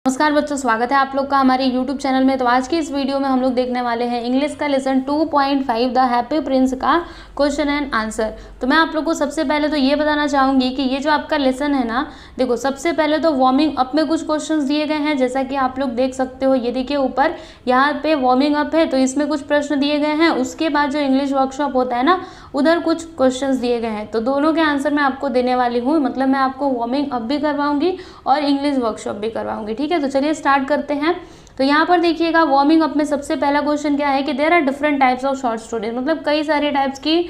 नमस्कार बच्चों, स्वागत है आप लोग का हमारे YouTube चैनल में। तो आज की इस वीडियो में हम लोग देखने वाले हैं इंग्लिश का लेसन 2.5 द हैप्पी प्रिंस का क्वेश्चन एंड आंसर। तो मैं आप लोग को सबसे पहले तो ये बताना चाहूँगी कि ये जो आपका लेसन है ना, देखो सबसे पहले तो वार्मिंग अप में कुछ क्वेश्चंस दिए गए हैं, जैसा कि आप लोग देख सकते हो। ये देखिए ऊपर यहाँ पे वार्मिंग अप है, तो इसमें कुछ प्रश्न दिए गए हैं। उसके बाद जो इंग्लिश वर्कशॉप होता है ना, उधर कुछ क्वेश्चंस दिए गए हैं, तो दोनों के आंसर मैं आपको देने वाली हूँ। मतलब मैं आपको वार्मिंग अप भी करवाऊंगी और इंग्लिश वर्कशॉप भी करवाऊंगी, ठीक है। तो चलिए स्टार्ट करते हैं। तो यहाँ पर देखिएगा वार्मिंग अप में सबसे पहला क्वेश्चन क्या है कि there are different types of short stories, मतलब कई सारे टाइप्स की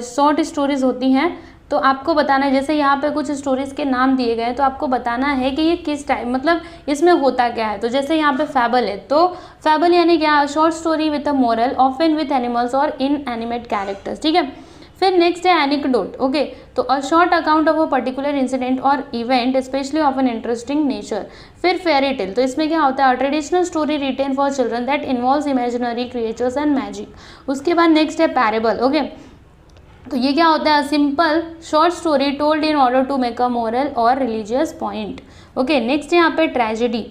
शॉर्ट स्टोरीज होती हैं। तो आपको बताना है, जैसे यहाँ पे कुछ स्टोरीज के नाम दिए गए हैं, तो आपको बताना है कि ये किस टाइप, मतलब इसमें होता क्या है। तो जैसे यहाँ पे फैबल है, तो फैबल यानी क्या, short story with a moral often with animals और इन एनिमेट कैरेक्टर्स, ठीक है। फिर नेक्स्ट है एनिक्डोट, ओके। तो a short account of a particular incident और event specially of an interesting nature. फिर फेरी टेल, तो इसमें क्या होता है, traditional story written for children that involves imaginary creatures and magic. उसके बाद नेक्स्ट है पैरेबल, ओके। तो ये क्या होता है, simple short story told in order to make a moral और रिलीजियस पॉइंट, ओके। नेक्स्ट यहाँ पे ट्रेजेडी,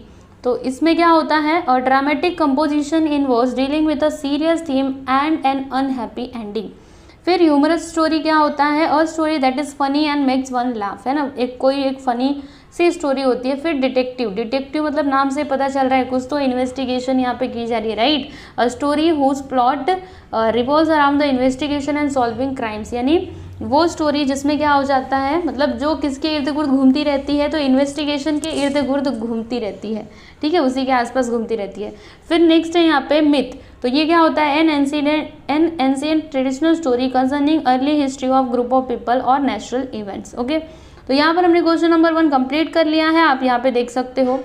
तो इसमें क्या होता है, और dramatic composition in verse dealing with a serious theme and an unhappy ending. फिर ह्यूमरस स्टोरी क्या होता है, और story that is funny and makes one laugh, है ना, एक फनी सी स्टोरी होती है। फिर डिटेक्टिव, डिटेक्टिव मतलब नाम से पता चल रहा है कुछ तो इन्वेस्टिगेशन यहाँ पे की जा रही है, right. A story whose plot revolves around the investigation and solving crimes, यानी वो स्टोरी जिसमें क्या हो जाता है, मतलब जो किसके इर्द गिर्द घूमती रहती है, तो इन्वेस्टिगेशन के इर्द गिर्द घूमती रहती है, ठीक है, उसी के आसपास घूमती रहती है। फिर नेक्स्ट है यहाँ पे मिथ, तो ये क्या होता है, N ancient traditional story concerning early history of group of people और नेचुरल इवेंट्स, ओके। तो यहाँ पर हमने क्वेश्चन नंबर 1 कंप्लीट कर लिया है, आप यहाँ पे देख सकते हो।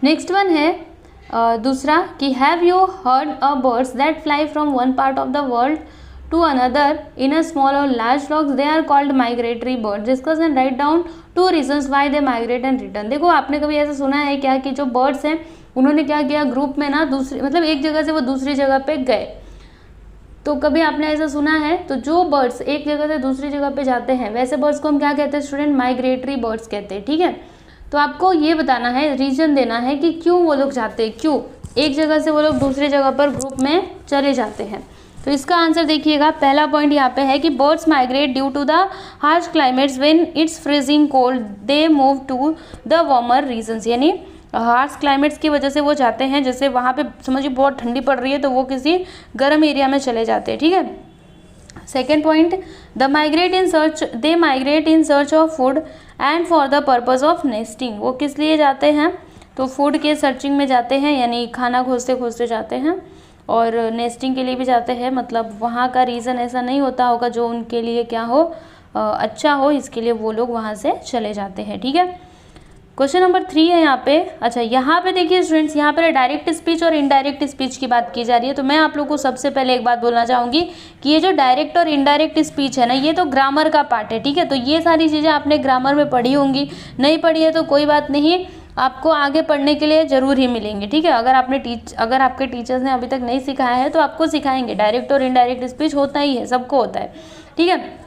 नेक्स्ट वन है दूसरा कि have you heard a birds that fly from one part of the world to another in a small और large flocks, they are called migratory birds, discuss and write down 2 reasons why they migrate and return. देखो आपने कभी ऐसा सुना है क्या कि जो बर्ड्स हैं उन्होंने क्या किया, ग्रुप में ना दूसरी, मतलब एक जगह से वो दूसरी जगह पे गए, तो कभी आपने ऐसा सुना है। तो जो बर्ड्स एक जगह से दूसरी जगह पे जाते हैं, वैसे बर्ड्स को हम क्या कहते हैं स्टूडेंट, माइग्रेटरी बर्ड्स कहते हैं, ठीक है। तो आपको ये बताना है, रीजन देना है कि क्यों वो लोग जाते हैं, क्यों एक जगह से वो लोग दूसरी जगह पर ग्रुप में चले जाते हैं। तो इसका आंसर देखिएगा, पहला पॉइंट यहाँ पे है कि birds migrate due to the harsh climates when it's freezing cold they move to the warmer regions, यानी हार्श क्लाइमेट्स की वजह से वो जाते हैं, जैसे वहाँ पे समझिए बहुत ठंडी पड़ रही है तो वो किसी गर्म एरिया में चले जाते हैं, ठीक है। Second point, they migrate in search of food and for the purpose of nesting, वो किस लिए जाते हैं, तो फूड के सर्चिंग में जाते हैं, यानी खाना खोजते खोजते जाते हैं, और नेस्टिंग के लिए भी जाते हैं। मतलब वहाँ का रीज़न ऐसा नहीं होता होगा जो उनके लिए क्या हो, अच्छा हो, इसके लिए वो लोग वहाँ से चले जाते हैं, ठीक है। क्वेश्चन नंबर 3 है यहाँ पे। अच्छा यहाँ पे देखिए स्टूडेंट्स, यहाँ पर डायरेक्ट स्पीच और इनडायरेक्ट स्पीच की बात की जा रही है। तो मैं आप लोग को सबसे पहले एक बात बोलना चाहूँगी कि ये जो डायरेक्ट और इनडायरेक्ट स्पीच है ना, ये तो ग्रामर का पार्ट है, ठीक है। तो ये सारी चीज़ें आपने ग्रामर में पढ़ी होंगी, नहीं पढ़ी है तो कोई बात नहीं, आपको आगे पढ़ने के लिए ज़रूर ही मिलेंगे, ठीक है। अगर आपके टीचर्स ने अभी तक नहीं सिखाया है तो आपको सिखाएंगे। डायरेक्ट और इनडायरेक्ट स्पीच होता ही है, सबको होता है, ठीक है।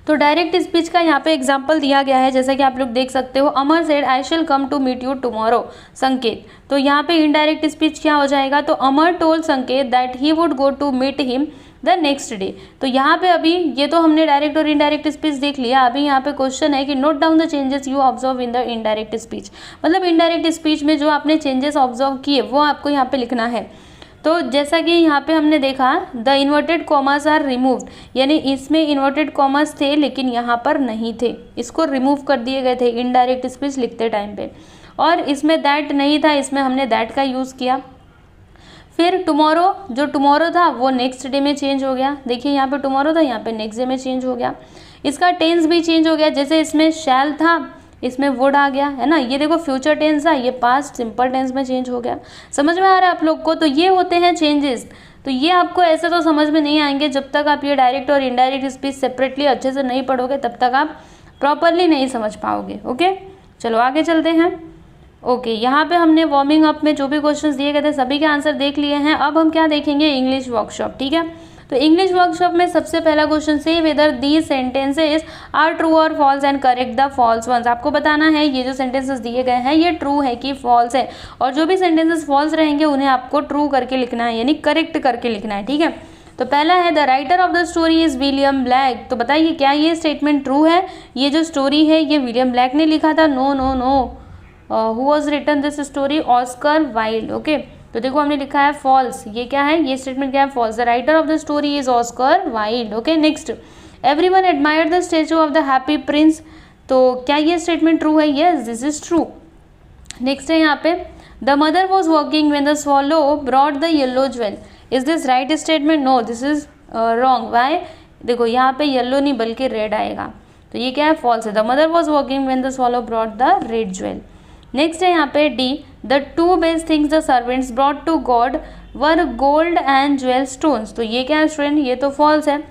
तो डायरेक्ट स्पीच का यहाँ पे एग्जाम्पल दिया गया है, जैसा कि आप लोग देख सकते हो। अमर said I shall come to meet you tomorrow, Sanket. तो यहाँ पे इनडायरेक्ट स्पीच क्या हो जाएगा, तो Amar told Sanket that he would go to meet him the next day. तो यहाँ पे अभी ये तो हमने डायरेक्ट और इनडायरेक्ट स्पीच देख लिया। अभी यहाँ पे क्वेश्चन है कि note down the changes you observe in the indirect speech, मतलब इनडायरेक्ट स्पीच में जो आपने चेंजेस ऑब्जर्व किए वो आपको यहाँ पे लिखना है। तो जैसा कि यहाँ पे हमने देखा, the inverted commas are removed, यानी इसमें इन्वर्टेड कॉमास थे लेकिन यहाँ पर नहीं थे, इसको रिमूव कर दिए गए थे इनडायरेक्ट स्पीच लिखते टाइम पे। और इसमें दैट नहीं था, इसमें हमने दैट का यूज़ किया। फिर टुमारो, जो टुमारो था वो नेक्स्ट डे में चेंज हो गया। देखिए यहाँ पे टुमारो था, यहाँ पे नेक्स्ट डे में चेंज हो गया। इसका टेंस भी चेंज हो गया, जैसे इसमें शैल था, इसमें वुड आ गया, है ना। ये देखो फ्यूचर टेंस था, ये पास्ट सिंपल टेंस में चेंज हो गया। समझ में आ रहा है आप लोग को। तो ये होते हैं चेंजेस। तो ये आपको ऐसे तो समझ में नहीं आएंगे जब तक आप ये डायरेक्ट और इनडायरेक्ट स्पीच सेपरेटली अच्छे से नहीं पढ़ोगे, तब तक आप प्रॉपरली नहीं समझ पाओगे, ओके। चलो आगे चलते हैं। ओके यहाँ पे हमने वार्मिंग अप में जो भी क्वेश्चंस दिए गए थे सभी के आंसर देख लिए हैं। अब हम क्या देखेंगे, इंग्लिश वर्कशॉप, ठीक है। तो इंग्लिश वर्कशॉप में सबसे पहला क्वेश्चन से whether these sentences are true और false and correct the false ones. आपको बताना है ये जो सेंटेंसेस दिए गए हैं ये ट्रू है कि फॉल्स है, और जो भी सेंटेंसेस फॉल्स रहेंगे उन्हें आपको ट्रू करके लिखना है, यानी करेक्ट करके लिखना है, ठीक है। तो पहला है the writer of the story is William black. तो बताइए क्या ये स्टेटमेंट ट्रू है? ये जो स्टोरी है ये विलियम ब्लैक ने लिखा था? No no no. Who was written this story? Oscar Wilde. Okay, तो देखो हमने लिखा है फॉल्स। ये क्या है? ये स्टेटमेंट क्या है? False. The writer of the story is Oscar Wilde. Okay, next, everyone admired the statue of the happy Prince. तो क्या ये स्टेटमेंट ट्रू है? Yes, this is true. Next है यहाँ पे the mother was working when the swallow brought the yellow jewel. Is this right statement? No, this is wrong. Why? देखो यहाँ पे येलो नहीं बल्कि रेड आएगा, तो ये क्या है? फॉल्स है। The mother was working when the swallow brought the red jewel. Next है यहाँ पे D, the two best things the servants brought to God were gold and jewel stones. तो ये क्या है स्टूडेंट? ये तो फॉल्स है।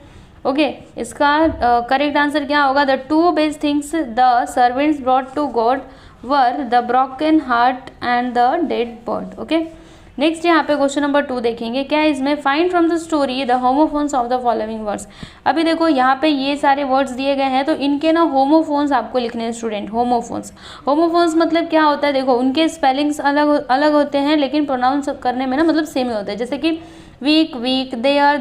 ओके, इसका करेक्ट आंसर क्या होगा? The two best things the servants brought to God were the broken heart and the dead bird. Okay, next यहाँ पे क्वेश्चन नंबर 2 देखेंगे। क्या है इसमें? Find from the story the homophones of the following words. अभी देखो यहाँ पे ये सारे वर्ड्स दिए गए हैं, तो इनके ना होमोफोन्स आपको लिखने हैं स्टूडेंट। होमोफोन्स, होमोफोन्स मतलब क्या होता है? देखो उनके स्पेलिंग्स अलग अलग होते हैं, लेकिन प्रोनाउंस करने में ना मतलब सेम ही होता है। जैसे कि week weak, they are,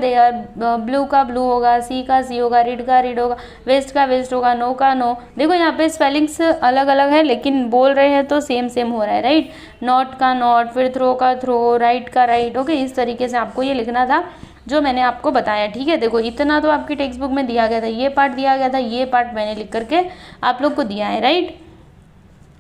blue का ब्लू होगा, सी का सी होगा, रीड का रीड होगा, वेस्ट का वेस्ट होगा, नो का नो। देखो यहाँ पे स्पेलिंग्स अलग अलग है, लेकिन बोल रहे हैं तो सेम सेम हो रहा है, राइट। नॉट का नॉट, फिर थ्रो का थ्रो, राइट का राइट। ओके, इस तरीके से आपको ये लिखना था जो मैंने आपको बताया, ठीक है। देखो इतना तो आपकी टेक्स्ट बुक में दिया गया था, ये पार्ट दिया गया था, ये पार्ट मैंने लिख करके आप लोग को दिया है, राइट।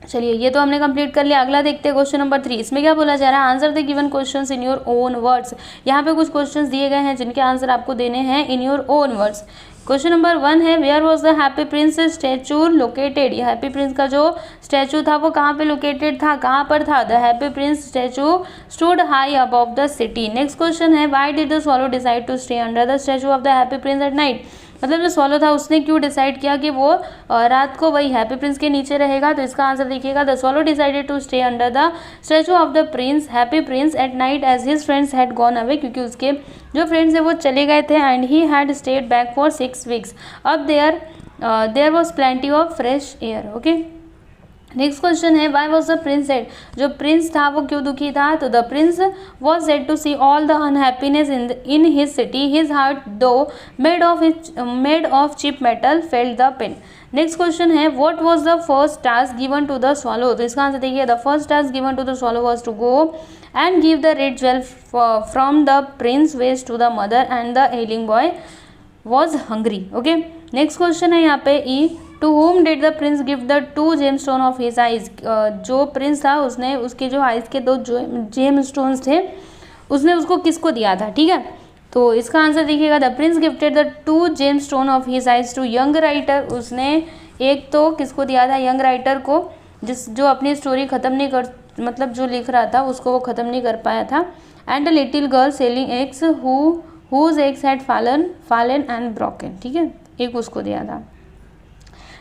चलिए ये तो हमने कंप्लीट कर लिया। अगला देखते हैं क्वेश्चन नंबर 3। इसमें क्या बोला जा रहा है? Answer the given questions in your own words. यहाँ पे कुछ क्वेश्चंस दिए गए हैं जिनके आंसर आपको देने हैं in your own words. Question number 1 है where was the happy Prince statue located. ये हैप्पी प्रिंस का जो स्टैचू था वो कहाँ पे लोकेटेड था? कहाँ पर था? The happy Prince statue stood high above the city. Next question है why did the swallow decide to stay under the statue of the happy prince at night. मतलब जो स्वॉलो था उसने क्यों डिसाइड किया कि वो रात को वही हैप्पी प्रिंस के नीचे रहेगा? तो इसका आंसर देखिएगा, the swallow decided to stay under the statue of the prince happy prince at night as his friends had gone away. क्योंकि उसके जो फ्रेंड्स है वो चले गए थे and he had stayed back for 6 weeks. Now there was plenty of fresh air. Okay, next question है why was the prince sad. जो प्रिंस था वो क्यों दुखी था? तो the prince was said to see all the unhappiness in his city, his heart though made of cheap metal felt the pain. Next question है what was the first task given to the swallow. तो इसका answer देखिए, the first task given to the swallow was to go and give the red jewel from the prince waist to the mother and the ailing boy was hungry. Okay, next question है यहाँ पे E, to whom did the prince give the 2 gemstone of his eyes। जो prince था उसने उसके जो eyes के 2 GeM stones थे उसने उसको किसको दिया था, ठीक है। तो इसका आंसर देखिएगा, the prince gifted the 2 gem stone of his eyes to young writer. उसने एक तो किसको दिया था? यंग राइटर को, जो अपनी स्टोरी ख़त्म नहीं कर मतलब जो लिख रहा था उसको वो ख़त्म नहीं कर पाया था। And a little girl selling eggs whose eggs had fallen and broken। ठीक है, एक उसको दिया था।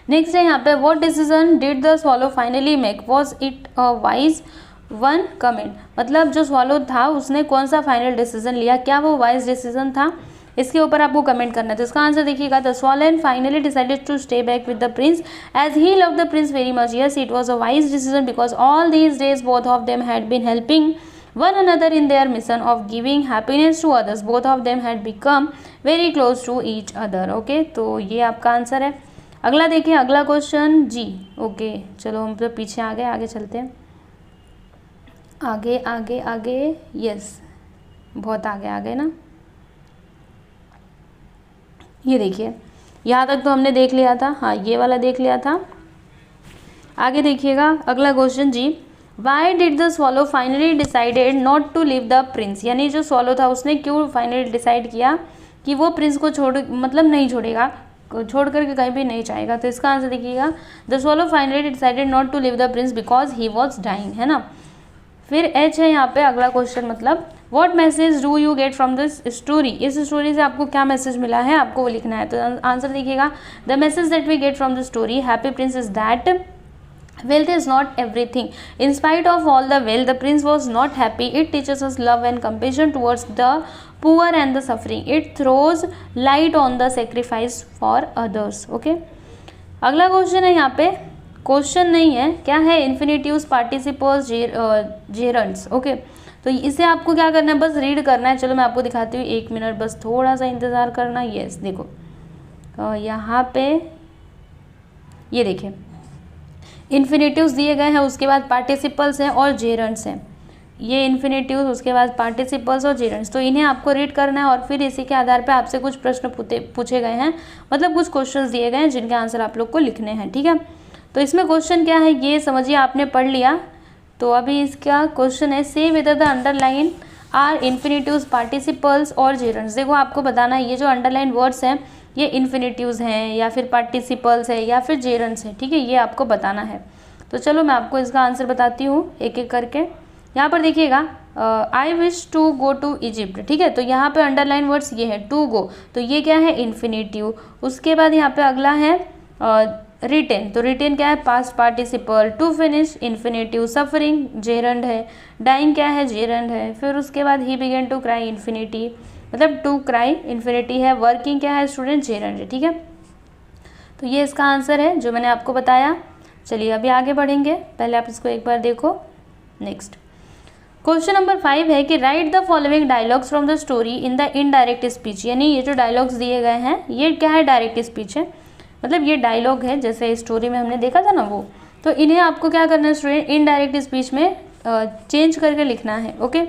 नेक्स्ट है यहाँ पे what decision did the swallow finally make, was it a wise one comment. मतलब जो स्वॉलो था उसने कौन सा फाइनल डिसीजन लिया, क्या वो वाइज डिसीजन था? इसके ऊपर आपको कमेंट करना है। तो इसका आंसर देखिएगा, the swallow finally decided to stay back with the prince as he loved the prince very much. Yes, it was a wise decision because all these days both of them had been helping one another in their mission of giving happiness to others. Both of them had become very close to each other. Okay, तो ये आपका answer है। अगला देखिए, अगला question जी। Okay, चलो हम तो पीछे आ गए, आगे चलते हैं। आगे आगे आगे, यस बहुत आगे आ गए ना। ये देखिए, यहाँ तक तो हमने देख लिया था, हाँ ये वाला देख लिया था। आगे देखिएगा अगला question G, why did the swallow finally decided not to leave the prince. यानी जो स्वॉलो था उसने क्यों फाइनली डिसाइड किया कि वो प्रिंस को मतलब नहीं छोड़ेगा, छोड़ करके कहीं भी नहीं जाएगा। तो इसका आंसर देखिएगा, the swallow finally decided not to leave the prince because he was dying, है ना। फिर एच है यहाँ पे अगला क्वेश्चन, मतलब what message do you get from this story. इस स्टोरी से आपको क्या मैसेज मिला है, आपको वो लिखना है। तो आंसर देखिएगा, the message that we get from the story Happy Prince is that Wealth is not everything. In spite of all the wealth, the prince was not happy. It teaches us love and compassion towards the poor and the suffering. It throws light on the sacrifice for others. Okay. अगला question है, यहाँ पे question नहीं है, क्या है, इन्फिनिटिव्स, participles, जेरंड्स. Okay, तो इसे आपको क्या करना है, बस रीड करना है. चलो मैं आपको दिखाती हूँ, 1 मिनट बस थोड़ा सा इंतज़ार करना. यस, देखो यहाँ पे ये देखिए इन्फिनेटिव्स दिए गए हैं, उसके बाद पार्टिसिपल्स हैं और जेरंड्स हैं. ये इन्फिनेटिव्स, उसके बाद पार्टिसिपल्स और जेरंड्स, तो इन्हें आपको रीड करना है और फिर इसी के आधार पे आपसे कुछ प्रश्न पूछे गए हैं, मतलब कुछ क्वेश्चंस दिए गए हैं जिनके आंसर आप लोग को लिखने हैं. ठीक है, तो इसमें क्वेश्चन क्या है ये समझिए, आपने पढ़ लिया. तो अभी इसका क्वेश्चन है, say whether the underline are infinitives, participles और जेरंड्स. देखो आपको बताना है ये जो अंडरलाइन वर्ड्स हैं ये इन्फिनेटिव्स हैं या फिर पार्टिसिपल्स है या फिर जेरंड्स हैं. ठीक है, ये आपको बताना है. तो चलो मैं आपको इसका आंसर बताती हूँ एक एक करके. यहाँ पर देखिएगा, I wish to go to Egypt. ठीक है, तो यहाँ पे अंडरलाइन वर्ड्स ये है, टू गो, तो ये क्या है, इन्फिनेटिव. उसके बाद यहाँ पे अगला है रिटेन, तो रिटेन क्या है, past participle. To finish, infinitive. Suffering, gerund है. डाइंग क्या है, जेरंड है. फिर उसके बाद he began to cry, infinity, मतलब टू क्राई इन्फिनिटी है. वर्किंग क्या है, स्टूडेंट, जेरंड है. ठीक है, तो ये इसका आंसर है जो मैंने आपको बताया. चलिए अभी आगे बढ़ेंगे, पहले आप इसको एक बार देखो. नेक्स्ट क्वेश्चन नंबर 5 है कि right the following dialogues from the story in the indirect speech. यानी ये जो डायलॉग्स दिए गए हैं ये क्या है, डायरेक्ट स्पीच है, मतलब ये डायलॉग है जैसे स्टोरी में हमने देखा था ना वो. तो इन्हें आपको क्या करना है स्टूडेंट, इनडायरेक्ट स्पीच में चेंज करके लिखना है. ओके,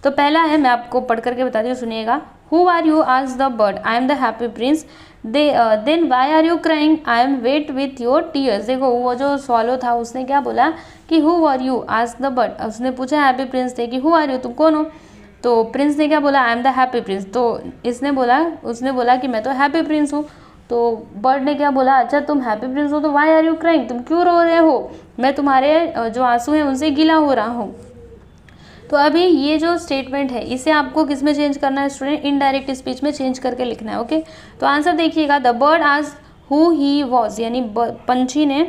तो पहला है, मैं आपको पढ़ करके बताती हूँ, सुनिएगा. Who are you, asked the bird. I am the happy prince. Then why are you crying, I am wet with your tears. देखो वो जो स्वॉलो था उसने क्या बोला कि who are you, asked the bird. उसने पूछा हैप्पी प्रिंस से कि हु आर यू, तुम कौन हो. तो प्रिंस ने क्या बोला, आई एम द हैप्पी प्रिंस. तो उसने बोला कि मैं तो हैप्पी प्रिंस हूँ. तो बर्ड ने क्या बोला, अच्छा तुम हैप्पी प्रिंस हो तो वाई आर यू क्राइंग, तुम क्यों रो रहे हो, मैं तुम्हारे जो आंसू हैं उनसे गीला हो रहा हूँ. तो अभी ये जो स्टेटमेंट है इसे आपको किस में चेंज करना है स्टूडेंट, इनडायरेक्ट स्पीच में चेंज करके लिखना है. ओके, तो आंसर देखिएगा, the bird asked who he was, यानी पंछी ने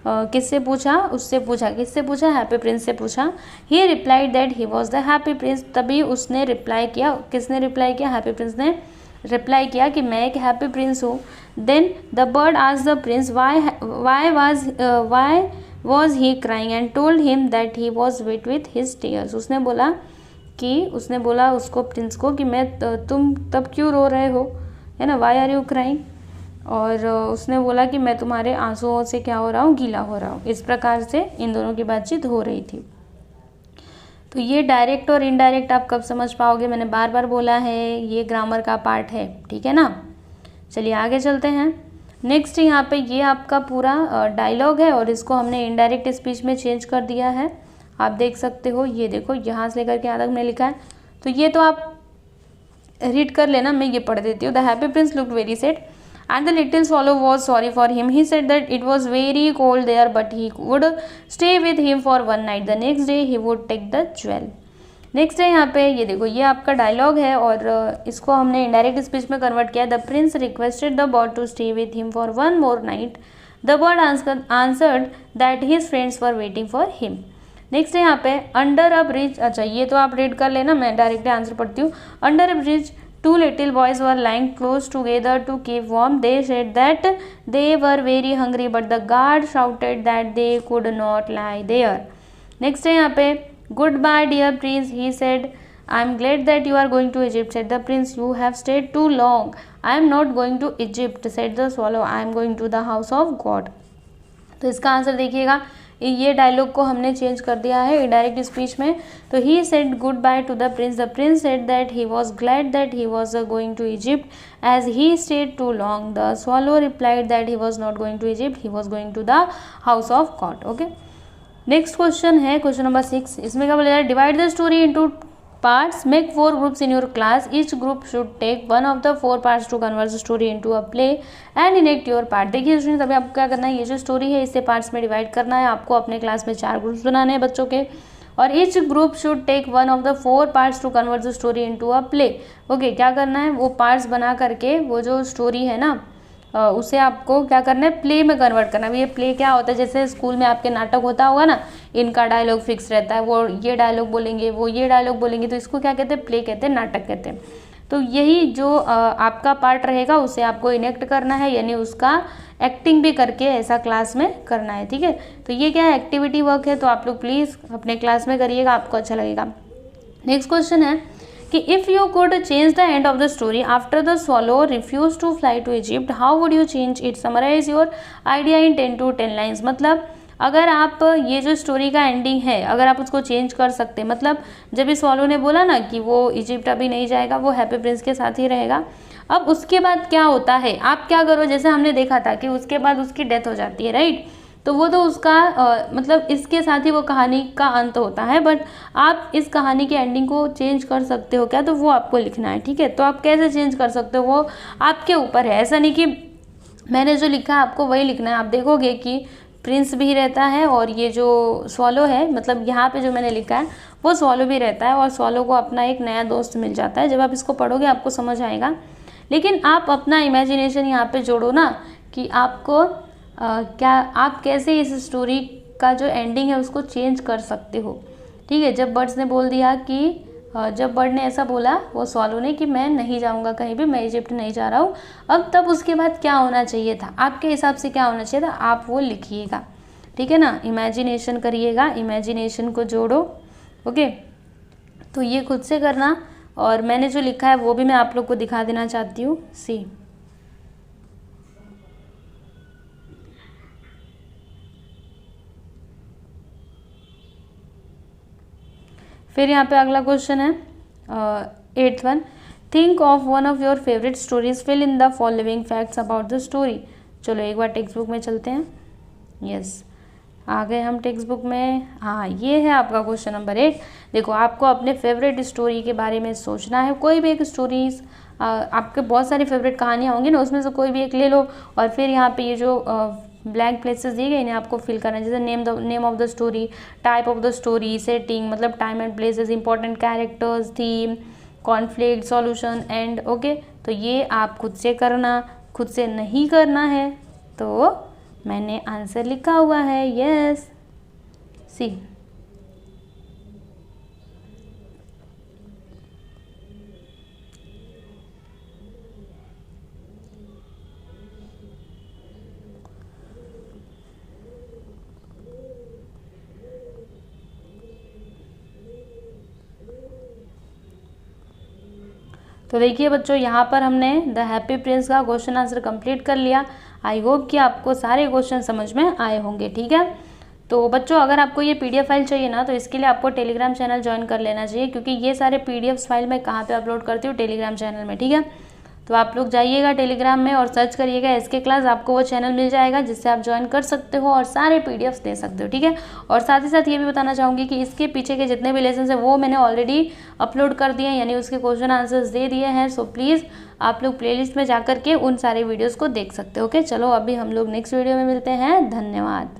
किससे पूछा, उससे पूछा. किससे पूछा, हैप्पी प्रिंस से पूछा. ही replied that he was the happy Prince. तभी उसने रिप्लाई किया, किसने रिप्लाई किया, हैप्पी प्रिंस ने रिप्लाई किया कि मैं एक हैप्पी प्रिंस हूँ. Then the bird asked the prince why was he crying and told him that he was wet with his tears. उसने बोला उसको, प्रिंस को, कि मैं तुम तब क्यों रो रहे हो, है ना, वाई आर यू क्राइंग. और उसने बोला कि मैं तुम्हारे आंसुओं से क्या हो रहा हूँ, गीला हो रहा हूँ. इस प्रकार से इन दोनों की बातचीत हो रही थी. तो ये डायरेक्ट और इनडायरेक्ट आप कब समझ पाओगे, मैंने बार बार बोला है, ये ग्रामर का पार्ट है. ठीक है ना, चलिए आगे चलते हैं. नेक्स्ट यहाँ पे ये आपका पूरा डायलॉग है और इसको हमने इनडायरेक्ट स्पीच में चेंज कर दिया है. आप देख सकते हो, ये देखो यहाँ से लेकर के यहाँ तक मैंने लिखा है. तो ये तो आप रीड कर लेना, मैं ये पढ़ देती हूँ. The happy Prince looked very sad and the little swallow was sorry for him. He said that it was very cold there but he would stay with him for one night. The next day he would take the jewel. Next है यहाँ पे, ये देखो ये आपका dialogue है और इसको हमने इनडायरेक्ट स्पीच में कन्वर्ट किया. The prince requested the bird to stay with him for one more night. The bird answered that his friends were waiting for him. Next है यहाँ पे, अंडर अ ब्रिज. अच्छा ये तो आप रीड कर लेना, मैं डायरेक्टली आंसर पढ़ती हूँ. Under a bridge two little boys were lying close together to keep warm. They said that they were very hungry but the guard shouted that they could not lie there. Next है यहाँ पे, goodbye dear prince, he said. I am glad that you are going to Egypt, said the prince. You have stayed too long. I am not going to Egypt, said the swallow. I am going to the house of God. तो इसका answer देखिएगा, ये dialogue को हमने change कर दिया है indirect speech में. तो he said good bye to the prince. The prince said that he was glad that he was going to Egypt as he stayed too long. The swallow replied that he was not going to Egypt, he was going to the house of god. Okay, next question है question number 6. इसमें क्या बोला, divide the story into parts, make 4 groups in your class. Each group should take one of the 4 parts to convert the story into a play and enact your part. देखिए student, अभी आपको क्या करना है, ये जो स्टोरी है इसे पार्ट्स में डिवाइड करना है. आपको अपने क्लास में 4 ग्रुप्स बनाने हैं बच्चों के और each group should take one of the 4 parts to convert the story into a play. Okay, क्या करना है, वो पार्ट्स बना करके वो जो स्टोरी है ना उसे आपको क्या करना है, प्ले में कन्वर्ट करना है। ये प्ले क्या होता है, जैसे स्कूल में आपके नाटक होता होगा ना, इनका डायलॉग फिक्स रहता है, वो ये डायलॉग बोलेंगे, वो ये डायलॉग बोलेंगे, तो इसको क्या कहते हैं, प्ले कहते हैं, नाटक कहते हैं। तो यही जो आपका पार्ट रहेगा उसे आपको इनेक्ट करना है, यानी उसका एक्टिंग भी करके ऐसा क्लास में करना है, ठीक है। तो ये क्या है, एक्टिविटी वर्क है, तो आप लोग प्लीज़ अपने क्लास में करिएगा, आपको अच्छा लगेगा। नेक्स्ट क्वेश्चन है कि if you could change the end of the story after the swallow refuse to fly to Egypt, how would you change it, summarize your idea in 10 to 10 lines. मतलब अगर आप ये जो स्टोरी का ending है, अगर आप उसको चेंज कर सकते, मतलब जब इस स्वॉलो ने बोला ना कि वो इजिप्ट अभी नहीं जाएगा, वो हैप्पी प्रिंस के साथ ही रहेगा, अब उसके बाद क्या होता है, आप क्या करो, जैसे हमने देखा था कि उसके बाद उसकी डेथ हो जाती है, राइट। तो वो तो उसका मतलब इसके साथ ही वो कहानी का अंत होता है, बट आप इस कहानी की एंडिंग को चेंज कर सकते हो क्या, तो वो आपको लिखना है, ठीक है। तो आप कैसे चेंज कर सकते हो वो आपके ऊपर है, ऐसा नहीं कि मैंने जो लिखा है आपको वही लिखना है। आप देखोगे कि प्रिंस भी रहता है और ये जो स्वॉलो है, मतलब यहाँ पे जो मैंने लिखा है वो स्वॉलो भी रहता है, और स्वॉलो को अपना एक नया दोस्त मिल जाता है। जब आप इसको पढ़ोगे आपको समझ आएगा, लेकिन आप अपना इमेजिनेशन यहाँ पे जोड़ो ना, कि आपको क्या, आप कैसे इस स्टोरी का जो एंडिंग है उसको चेंज कर सकते हो, ठीक है। जब बर्ड्स ने बोल दिया कि जब बर्ड ने ऐसा बोला, वो स्वॉलो ने, कि मैं नहीं जाऊंगा कहीं भी, मैं इजिप्ट नहीं जा रहा हूँ, अब तब उसके बाद क्या होना चाहिए था, आपके हिसाब से क्या होना चाहिए था, आप वो लिखिएगा, ठीक है ना। इमेजिनेशन करिएगा, इमेजिनेशन को जोड़ो, ओके। तो ये खुद से करना, और मैंने जो लिखा है वो भी मैं आप लोग को दिखा देना चाहती हूँ, सी। फिर यहाँ पे अगला क्वेश्चन है 8th one, think of one of your favourite stories, fill in the following facts about the story. चलो एक बार टेक्स्ट बुक में चलते हैं, यस आ गए हम टेक्स्ट बुक में। हाँ, ये है आपका क्वेश्चन नंबर 8। देखो, आपको अपने फेवरेट स्टोरी के बारे में सोचना है, कोई भी एक स्टोरीज, आपके बहुत सारी फेवरेट कहानियाँ होंगी ना, उसमें से कोई भी एक ले लो, और फिर यहाँ पे ये जो ब्लैंक प्लेसेस दिए गए इन्हें आपको फिल करना है, जैसे name of the story, type of the story, setting मतलब time and places, important characters, theme, conflict, solution, and, okay. तो ये आप खुद से करना, खुद से नहीं करना है तो मैंने आंसर लिखा हुआ है, यस, सी। तो देखिए बच्चों, यहाँ पर हमने द हैप्पी प्रिंस का क्वेश्चन आंसर कंप्लीट कर लिया। आई होप कि आपको सारे क्वेश्चन समझ में आए होंगे, ठीक है। तो बच्चों, अगर आपको ये PDF फाइल चाहिए ना, तो इसके लिए आपको टेलीग्राम चैनल ज्वाइन कर लेना चाहिए, क्योंकि ये सारे PDF फाइल मैं कहाँ पे अपलोड करती हूँ, टेलीग्राम चैनल में, ठीक है। तो आप लोग जाइएगा टेलीग्राम में और सर्च करिएगा SK क्लास, आपको वो चैनल मिल जाएगा जिससे आप ज्वाइन कर सकते हो और सारे PDFs दे सकते हो, ठीक है। और साथ ही साथ ये भी बताना चाहूँगी कि इसके पीछे के जितने भी लेसन हैं वो मैंने ऑलरेडी अपलोड कर दिए हैं, यानी उसके क्वेश्चन आंसर्स दे दिए हैं। सो प्लीज़ आप लोग प्लेलिस्ट में जा कर के उन सारे वीडियोज़ को देख सकते हो, ओके। चलो अभी हम लोग नेक्स्ट वीडियो में मिलते हैं, धन्यवाद।